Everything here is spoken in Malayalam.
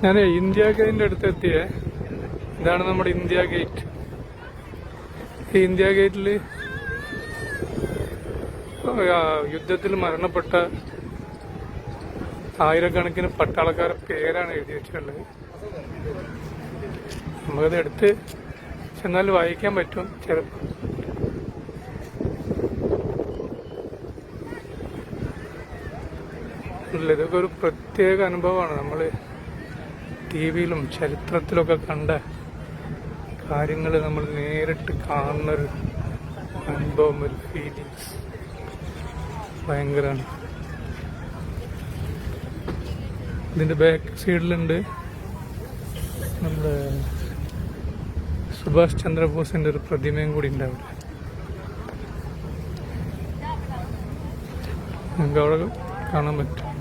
ഞാൻ ഇന്ത്യ ഗേറ്റിന്റെ അടുത്ത് എത്തിയേ. ഇതാണ് നമ്മുടെ ഇന്ത്യ ഗേറ്റ്. ഈ ഇന്ത്യ ഗേറ്റില് യുദ്ധത്തിൽ മരണപ്പെട്ട ആയിരക്കണക്കിന് പട്ടാളക്കാരുടെ പേരാണ് എഴുതി വെച്ചിട്ടുള്ളത്. നമുക്കത് എടുത്ത് ചെന്നാൽ വായിക്കാൻ പറ്റും ചിലപ്പോൾ. ഇതൊക്കെ ഒരു പ്രത്യേക അനുഭവമാണ്. നമ്മൾ ടിവിയിലും ചരിത്രത്തിലൊക്കെ കണ്ട കാര്യങ്ങൾ നമ്മൾ നേരിട്ട് കാണുന്നൊരു അനുഭവം, ഒരു ഫീലിങ്സ് ഭയങ്കരമാണ്. ഇതിന്റെ ബാക്ക് സൈഡിലുണ്ട് നമ്മുടെ സുഭാഷ് ചന്ദ്രബോസിന്റെ ഒരു പ്രതിമയും കൂടി ഉണ്ട് അവിടെ. നമുക്ക് അവിടെ കാണാൻ പറ്റും.